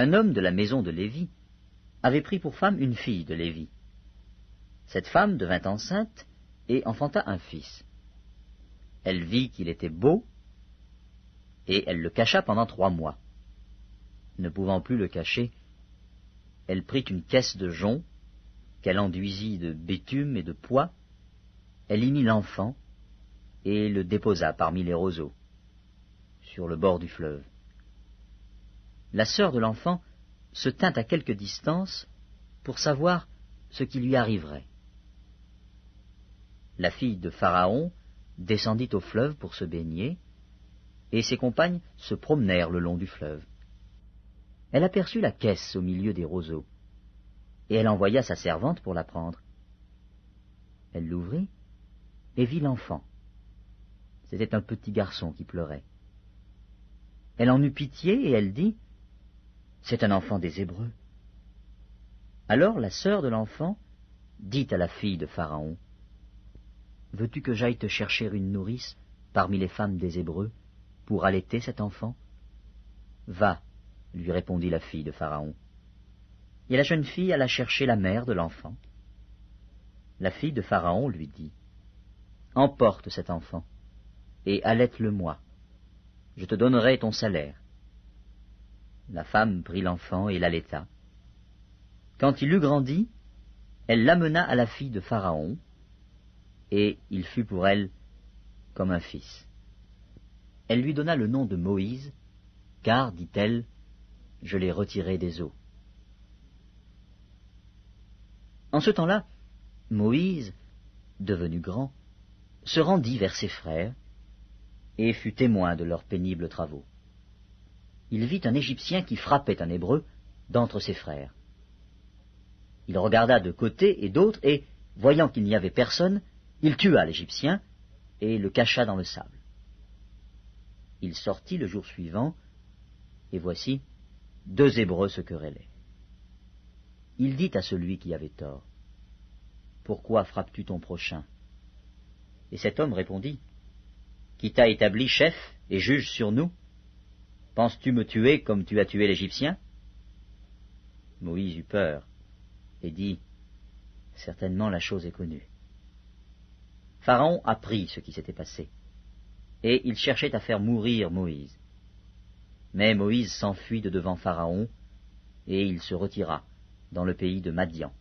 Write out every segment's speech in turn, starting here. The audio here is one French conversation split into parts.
Un homme de la maison de Lévi avait pris pour femme une fille de Lévi. Cette femme devint enceinte et enfanta un fils. Elle vit qu'il était beau, et elle le cacha pendant 3 mois. Ne pouvant plus le cacher, elle prit une caisse de jonc, qu'elle enduisit de bitume et de pois, elle y mit l'enfant, et le déposa parmi les roseaux, sur le bord du fleuve. La sœur de l'enfant se tint à quelque distance pour savoir ce qui lui arriverait. La fille de Pharaon descendit au fleuve pour se baigner, et ses compagnes se promenèrent le long du fleuve. Elle aperçut la caisse au milieu des roseaux, et elle envoya sa servante pour la prendre. Elle l'ouvrit et vit l'enfant. C'était un petit garçon qui pleurait. Elle en eut pitié et elle dit, « C'est un enfant des Hébreux. » Alors la sœur de l'enfant dit à la fille de Pharaon, « Veux-tu que j'aille te chercher une nourrice parmi les femmes des Hébreux pour allaiter cet enfant ?»« Va, » lui répondit la fille de Pharaon. Et la jeune fille alla chercher la mère de l'enfant. La fille de Pharaon lui dit, « Emporte cet enfant, et allaite-le-moi. Je te donnerai ton salaire. » La femme prit l'enfant et l'allaita. Quand il eut grandi, elle l'amena à la fille de Pharaon, et il fut pour elle comme un fils. Elle lui donna le nom de Moïse, car, dit-elle, je l'ai retiré des eaux. En ce temps-là, Moïse, devenu grand, se rendit vers ses frères et fut témoin de leurs pénibles travaux. Il vit un Égyptien qui frappait un Hébreu d'entre ses frères. Il regarda de côté et d'autre, et, voyant qu'il n'y avait personne, il tua l'Égyptien et le cacha dans le sable. Il sortit le jour suivant, et voici, 2 Hébreux se querellaient. Il dit à celui qui avait tort, « Pourquoi frappes-tu ton prochain ?» Et cet homme répondit, « Qui t'a établi chef et juge sur nous? Penses-tu me tuer comme tu as tué l'Égyptien ?» Moïse eut peur et dit, « Certainement la chose est connue. » Pharaon apprit ce qui s'était passé, et il cherchait à faire mourir Moïse. Mais Moïse s'enfuit de devant Pharaon, et il se retira dans le pays de Madian,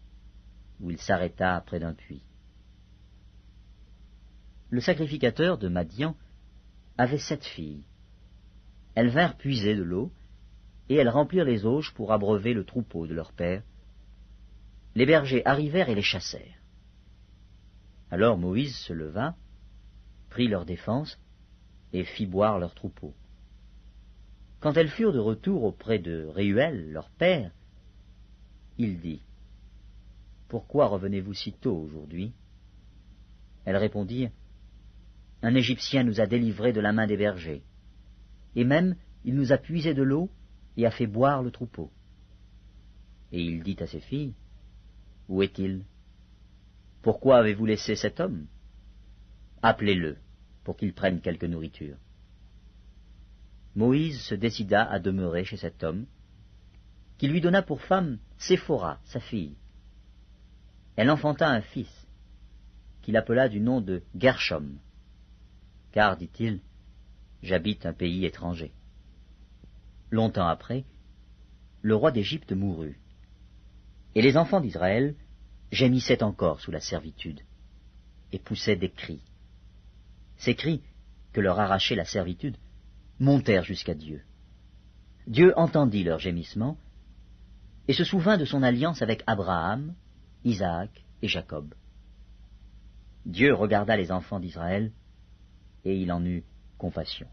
où il s'arrêta près d'un puits. Le sacrificateur de Madian avait 7 filles. Elles vinrent puiser de l'eau, et elles remplirent les auges pour abreuver le troupeau de leur père. Les bergers arrivèrent et les chassèrent. Alors Moïse se leva, prit leur défense, et fit boire leur troupeau. Quand elles furent de retour auprès de Réuel, leur père, il dit, « Pourquoi revenez-vous si tôt aujourd'hui ?» Elles répondirent, « Un Égyptien nous a délivrés de la main des bergers, et même il nous a puisé de l'eau et a fait boire le troupeau. » Et il dit à ses filles, « Où est-il? Pourquoi avez-vous laissé cet homme? Appelez-le, pour qu'il prenne quelque nourriture. » Moïse se décida à demeurer chez cet homme, qui lui donna pour femme Séphora, sa fille. Elle enfanta un fils, qu'il appela du nom de Gershom, car, dit-il, j'habite un pays étranger. Longtemps après, le roi d'Égypte mourut, et les enfants d'Israël gémissaient encore sous la servitude, et poussaient des cris. Ces cris, que leur arrachait la servitude, montèrent jusqu'à Dieu. Dieu entendit leurs gémissements, et se souvint de son alliance avec Abraham, Isaac et Jacob. Dieu regarda les enfants d'Israël, et il en eut compassion.